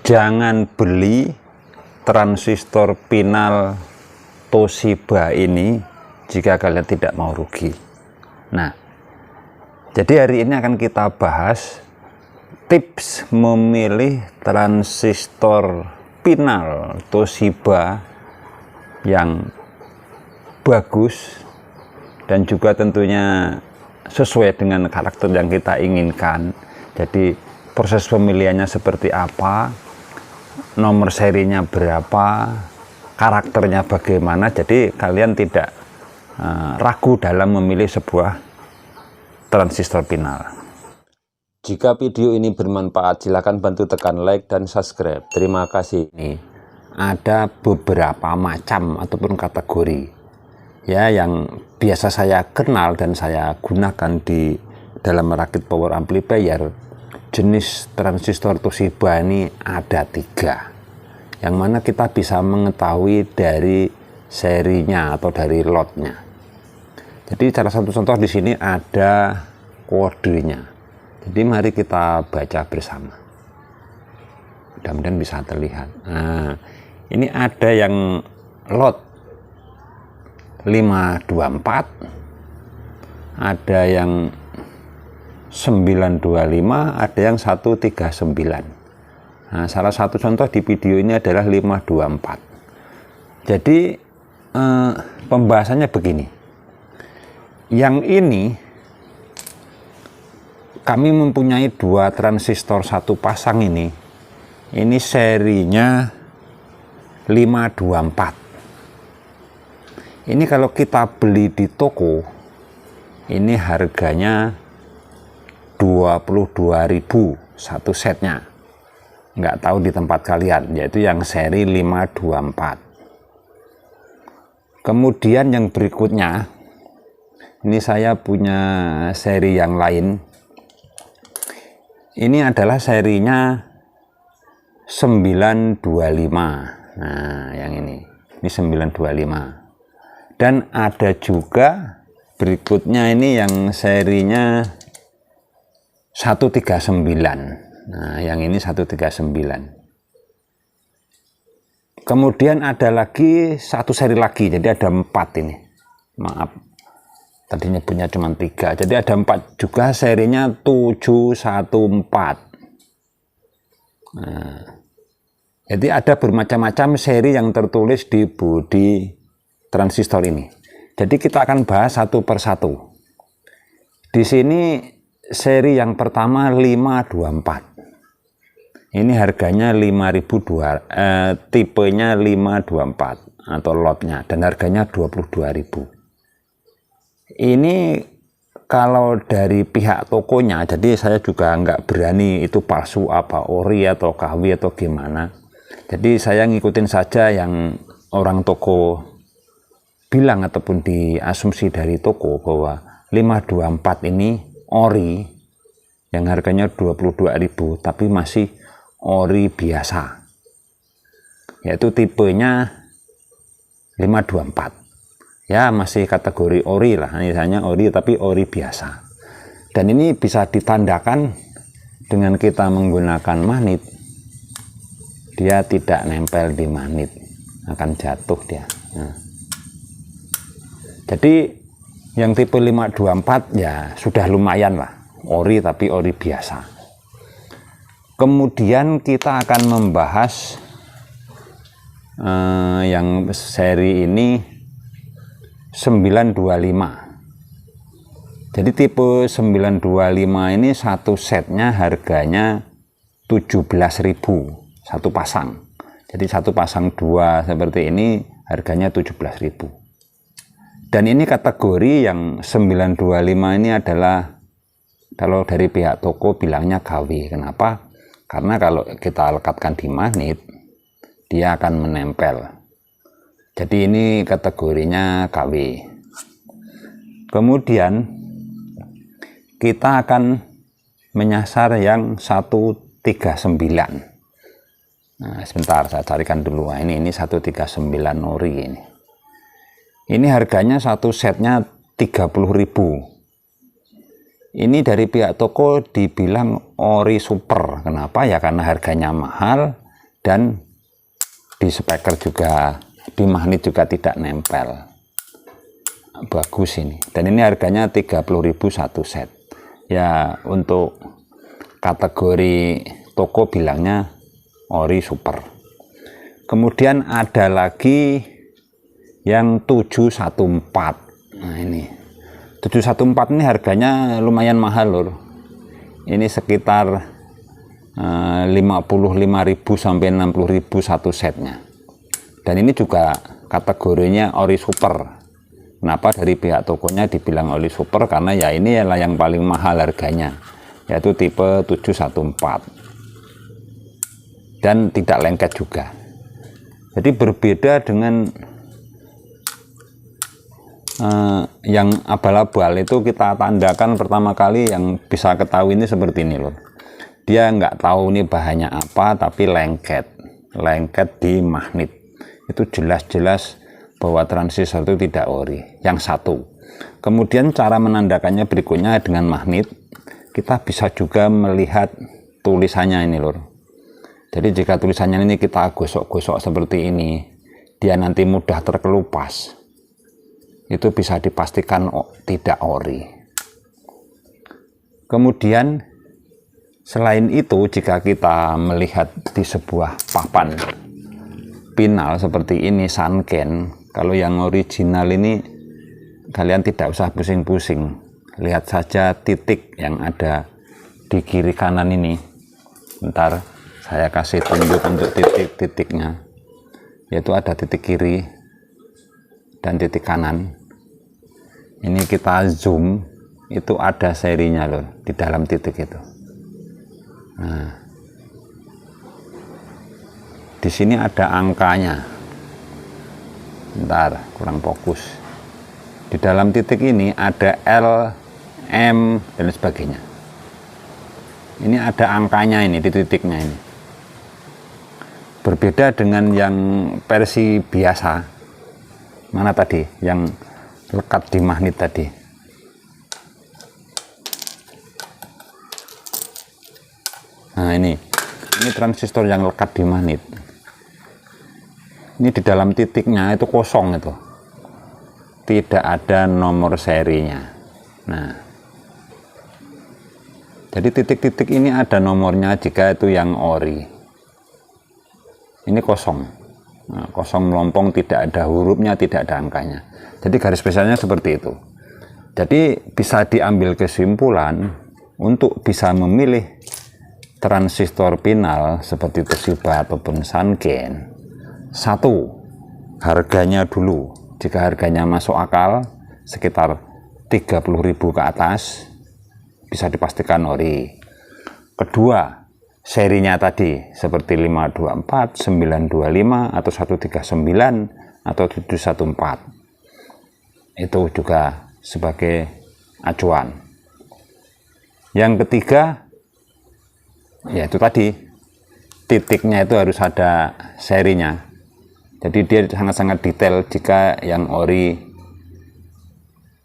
jangan beli transistor pinal Toshiba ini jika kalian tidak mau rugi. Nah, jadi hari ini akan kita bahas tips memilih transistor pinal Toshiba yang bagus dan juga tentunya sesuai dengan karakter yang kita inginkan. Jadi proses pemilihannya seperti apa, nomor serinya berapa, karakternya bagaimana, jadi kalian tidak ragu dalam memilih sebuah transistor pinal. Jika video ini bermanfaat, silakan bantu tekan like dan subscribe. Terima kasih. Ini ada beberapa macam ataupun kategori ya yang biasa saya kenal dan saya gunakan di dalam merakit power amplifier. Jenis transistor Toshiba ini ada 3, yang mana kita bisa mengetahui dari serinya atau dari lotnya. Jadi salah satu contoh di sini ada kodenya. Jadi mari kita baca bersama. Mudah-mudahan bisa terlihat. Nah, ini ada yang lot 524, ada yang 925, ada yang 139. Nah, salah satu contoh di video ini adalah 524. Jadi pembahasannya begini. Yang ini kami mempunyai 2 transistor satu pasang ini. Ini serinya 524. Ini kalau kita beli di toko, ini harganya 22.000 satu setnya. Nggak tahu di tempat kalian, yaitu yang seri 524. Kemudian yang berikutnya, ini saya punya seri yang lain. Ini adalah serinya 925. Nah, yang ini 925. Dan ada juga berikutnya ini yang serinya 139. Nah, yang ini 139. Kemudian ada lagi satu seri lagi, jadi ada 4 ini. Maaf, tadinya punya cuma 3, jadi ada 4 juga, serinya 714. Nah, jadi ada bermacam-macam seri yang tertulis di bodi transistor ini. Jadi kita akan bahas satu persatu. Di sini seri yang pertama 524. Ini harganya 5.200, tipenya 524 atau lotnya, dan harganya 22.000. Ini kalau dari pihak tokonya, jadi saya juga nggak berani itu palsu apa ori atau KW atau gimana. Jadi saya ngikutin saja yang orang toko bilang ataupun diasumsi dari toko bahwa 524 ini ori yang harganya 22.000, tapi masih ori biasa, yaitu tipenya 524 ya, masih kategori ori lah, misalnya ori tapi ori biasa. Dan ini bisa ditandakan dengan kita menggunakan magnet. Dia tidak nempel di magnet, akan jatuh dia. Nah, jadi yang tipe 524 ya sudah lumayan lah, ori tapi ori biasa. Kemudian kita akan membahas yang seri ini 925. Jadi tipe 925 ini satu setnya harganya 17.000 satu pasang. Jadi satu pasang 2 seperti ini harganya 17.000. Dan ini kategori yang 925 ini adalah, kalau dari pihak toko bilangnya KW. Kenapa? Karena kalau kita lekatkan di magnet, dia akan menempel. Jadi ini kategorinya KW. Kemudian kita akan menyasar yang 139. Nah, sebentar saya carikan dulu. Nah, ini 139 ori ini. Ini harganya satu setnya 30.000. Ini dari pihak toko dibilang ori super. Kenapa? Ya karena harganya mahal dan di speaker juga, di magnet juga tidak nempel. Bagus ini, dan ini harganya 30.000 satu set ya. Untuk kategori toko bilangnya ori super. Kemudian ada lagi yang 714. Nah ini 714 ini harganya lumayan mahal lur. Ini sekitar 55.000 sampai 60.000 satu setnya, dan ini juga kategorinya ori super. Kenapa dari pihak tokonya dibilang ori super? Karena ya ini adalah yang paling mahal harganya, yaitu tipe 714, dan tidak lengket juga. Jadi berbeda dengan yang abal-abal itu, kita tandakan pertama kali yang bisa ketahui ini seperti ini loh. Dia nggak tahu ini bahannya apa, tapi lengket di magnet. Itu jelas-jelas bahwa transistor itu tidak ori. Yang satu. Kemudian cara menandakannya berikutnya dengan magnet. Kita bisa juga melihat tulisannya ini lor. Jadi jika tulisannya ini kita gosok-gosok seperti ini, dia nanti mudah terkelupas, itu bisa dipastikan tidak ori. Kemudian selain itu, jika kita melihat di sebuah papan pinal seperti ini Sanken, kalau yang original ini kalian tidak usah pusing-pusing, lihat saja titik yang ada di kiri kanan ini. Bentar, saya kasih tunjuk untuk titik-titiknya, yaitu ada titik kiri dan titik kanan. Ini kita zoom, itu ada serinya loh di dalam titik itu. Nah, di sini ada angkanya. Bentar, kurang fokus. Di dalam titik ini ada L, M, dan sebagainya. Ini ada angkanya ini di titiknya ini. Berbeda dengan yang versi biasa. Mana tadi? Yang lekat di magnet tadi. Nah ini transistor yang lekat di magnet. Ini di dalam titiknya itu kosong itu. Tidak ada nomor serinya. Nah, jadi titik-titik ini ada nomornya jika itu yang ori. Ini kosong. Nah, kosong melompong, tidak ada hurufnya, tidak ada angkanya. Jadi garis besarnya seperti itu. Jadi bisa diambil kesimpulan untuk bisa memilih transistor pinal seperti Toshiba ataupun Sanken. Satu, harganya dulu. Jika harganya masuk akal sekitar 30.000 ke atas, bisa dipastikan ori. Kedua, serinya tadi seperti 524, 925 atau 139 atau 714. Itu juga sebagai acuan. Yang ketiga, yaitu tadi titiknya itu harus ada serinya. Jadi dia sangat-sangat detail jika yang ori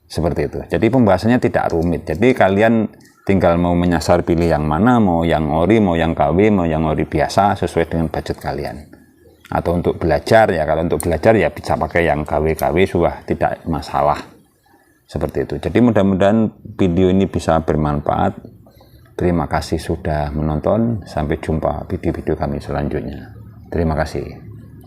seperti itu. Jadi pembahasannya tidak rumit. Jadi kalian tinggal mau menyasar pilih yang mana, mau yang ori, mau yang KW, mau yang ori biasa, sesuai dengan budget kalian. Atau untuk belajar ya, kalau untuk belajar ya bisa pakai yang KW sudah tidak masalah. Seperti itu. Jadi mudah-mudahan video ini bisa bermanfaat. Terima kasih sudah menonton. Sampai jumpa video-video kami selanjutnya. Terima kasih.